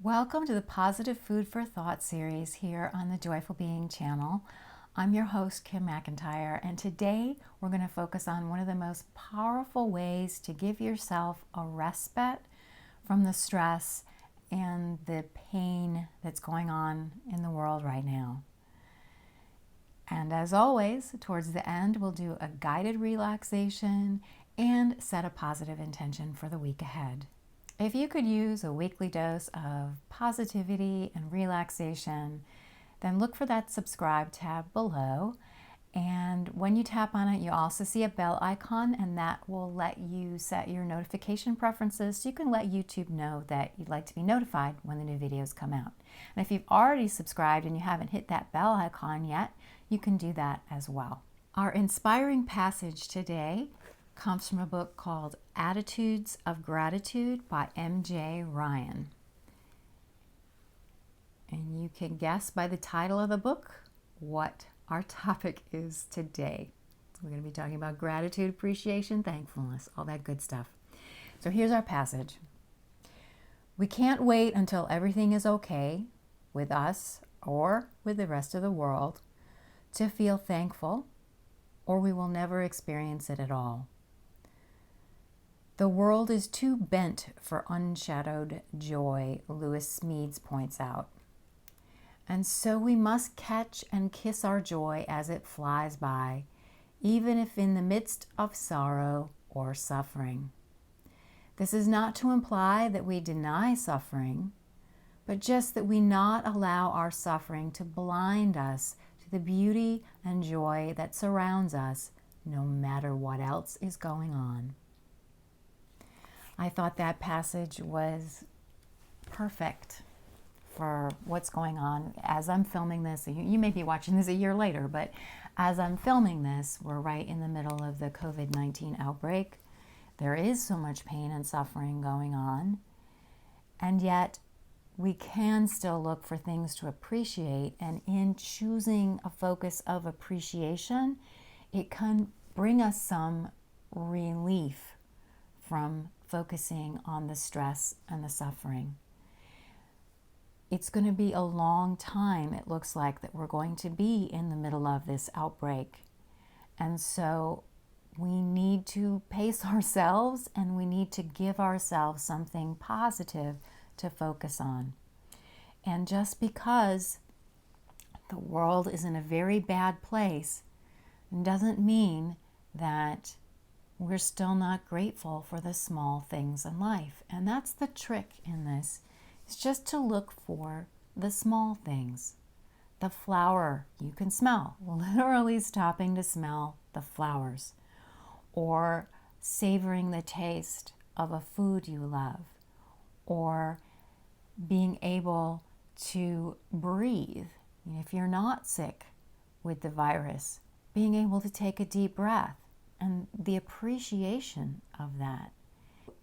Welcome to the Positive Food for Thought series here on the Joyful Being channel. I'm your host, Kim McIntyre, and today we're going to focus on one of the most powerful ways to give yourself a respite from the stress and the pain that's going on in the world right now. And as always, towards the end, we'll do a guided relaxation and set a positive intention for the week ahead. If you could use a weekly dose of positivity and relaxation, then look for that subscribe tab below. And when you tap on it, you also see a bell icon, and that will let you set your notification preferences so you can let YouTube know that you'd like to be notified when the new videos come out. And if you've already subscribed and you haven't hit that bell icon yet, you can do that as well. Our inspiring passage today comes from a book called Attitudes of Gratitude by M.J. Ryan. And you can guess by the title of the book what our topic is today. We're going to be talking about gratitude, appreciation, thankfulness, all that good stuff. So here's our passage. We can't wait until everything is okay with us or with the rest of the world to feel thankful, or we will never experience it at all. The world is too bent for unshadowed joy, Lewis Smedes points out. And so we must catch and kiss our joy as it flies by, even if in the midst of sorrow or suffering. This is not to imply that we deny suffering, but just that we not allow our suffering to blind us to the beauty and joy that surrounds us, no matter what else is going on. I thought that passage was perfect for what's going on as I'm filming this. You may be watching this a year later, but as I'm filming this, we're right in the middle of the COVID-19 outbreak. There is so much pain and suffering going on, and yet we can still look for things to appreciate, and in choosing a focus of appreciation, it can bring us some relief from focusing on the stress and the suffering. It's going to be a long time, it looks like, that we're going to be in the middle of this outbreak. And so we need to pace ourselves, and we need to give ourselves something positive to focus on. And just because the world is in a very bad place doesn't mean that we're still not grateful for the small things in life. And that's the trick in this, is just to look for the small things. The flower you can smell, literally stopping to smell the flowers, or savoring the taste of a food you love, or being able to breathe. If you're not sick with the virus, being able to take a deep breath, and the appreciation of that.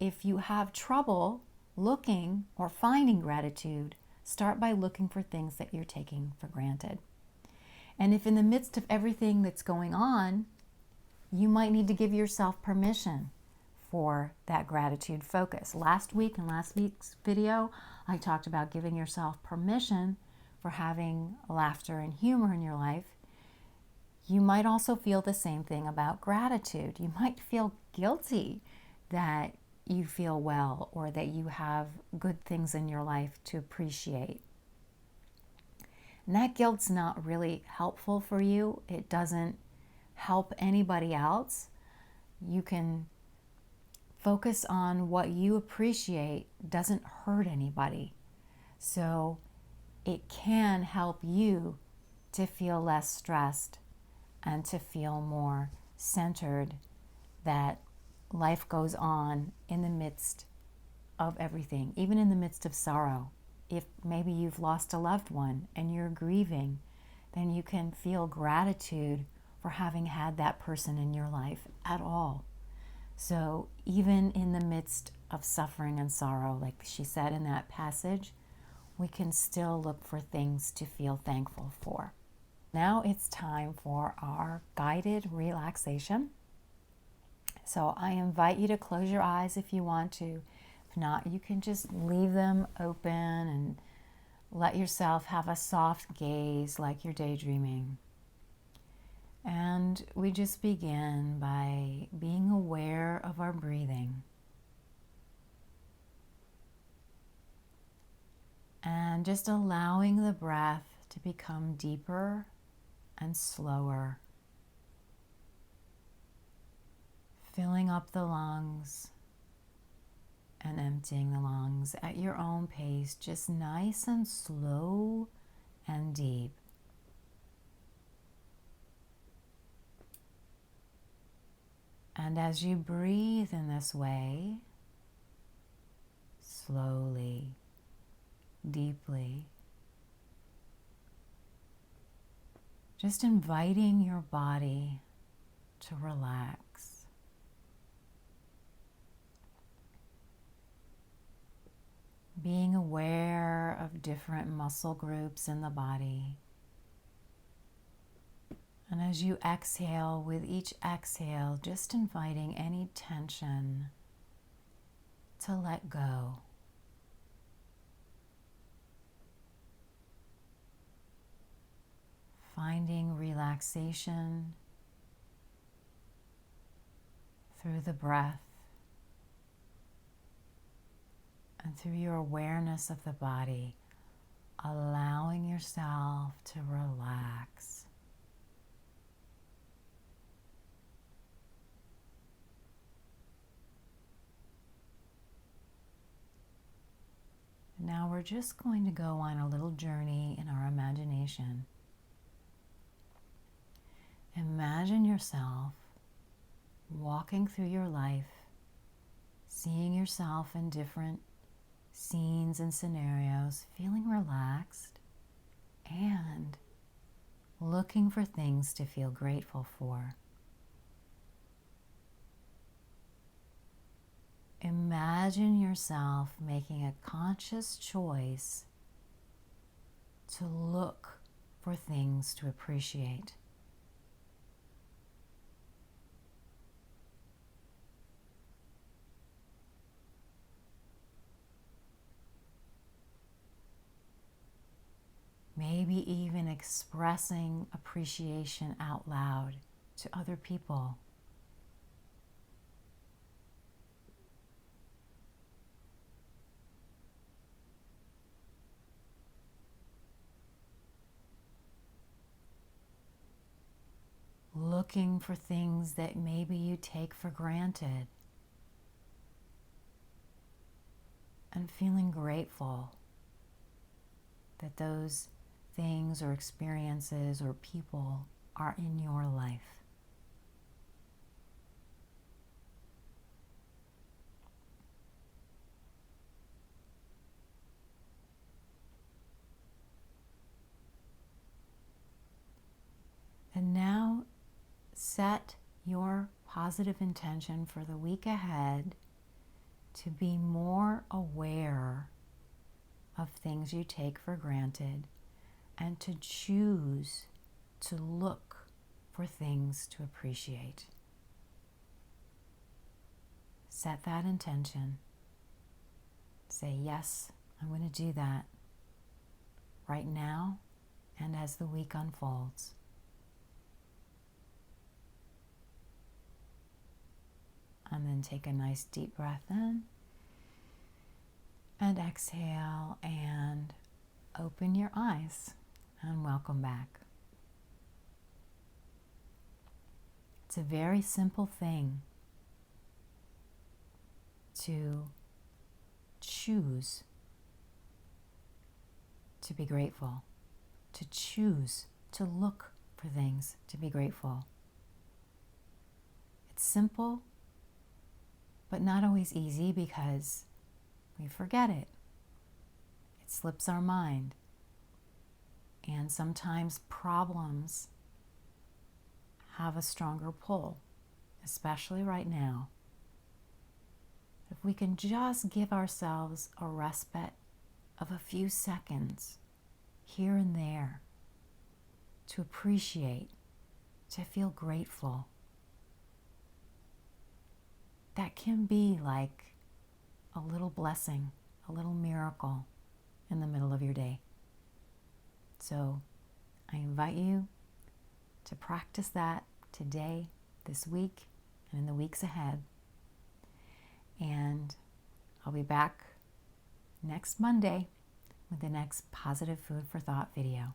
If you have trouble looking or finding gratitude, start by looking for things that you're taking for granted. And if in the midst of everything that's going on, you might need to give yourself permission for that gratitude focus. Last week in last week's video, I talked about giving yourself permission for having laughter and humor in your life. You might also feel the same thing about gratitude. You might feel guilty that you feel well or that you have good things in your life to appreciate. And that guilt's not really helpful for you. It doesn't help anybody else. You can focus on what you appreciate doesn't hurt anybody. So it can help you to feel less stressed and to feel more centered, that life goes on in the midst of everything, even in the midst of sorrow. If maybe you've lost a loved one and you're grieving, then you can feel gratitude for having had that person in your life at all. So even in the midst of suffering and sorrow, like she said in that passage, we can still look for things to feel thankful for. Now it's time for our guided relaxation. So I invite you to close your eyes if you want to, If not, you can just leave them open and let yourself have a soft gaze like you're daydreaming. And we just begin by being aware of our breathing. And just allowing the breath to become deeper and slower. Filling up the lungs and emptying the lungs at your own pace, just nice and slow and deep. And as you breathe in this way, slowly, deeply, just inviting your body to relax. Being aware of different muscle groups in the body. And as you exhale, with each exhale, just inviting any tension to let go. Finding relaxation through the breath and through your awareness of the body, allowing yourself to relax. Now we're just going to go on a little journey in our imagination. Imagine yourself walking through your life, seeing yourself in different scenes and scenarios, feeling relaxed and looking for things to feel grateful for. Imagine yourself making a conscious choice to look for things to appreciate. Maybe even expressing appreciation out loud to other people. Looking for things that maybe you take for granted and feeling grateful that those things or experiences or people are in your life. And now set your positive intention for the week ahead to be more aware of things you take for granted and to choose to look for things to appreciate. Set that intention. Say, yes, I'm going to do that right now and as the week unfolds. And then take a nice deep breath in and exhale and open your eyes and welcome back. It's a very simple thing to choose to be grateful, to choose to look for things to be grateful. It's simple, but not always easy because we forget it. It slips our mind. And sometimes problems have a stronger pull, especially right now. If we can just give ourselves a respite of a few seconds here and there to appreciate, to feel grateful, that can be like a little blessing, a little miracle in the middle of your day. So I invite you to practice that today, this week, and in the weeks ahead. And I'll be back next Monday with the next Positive Food for Thought video.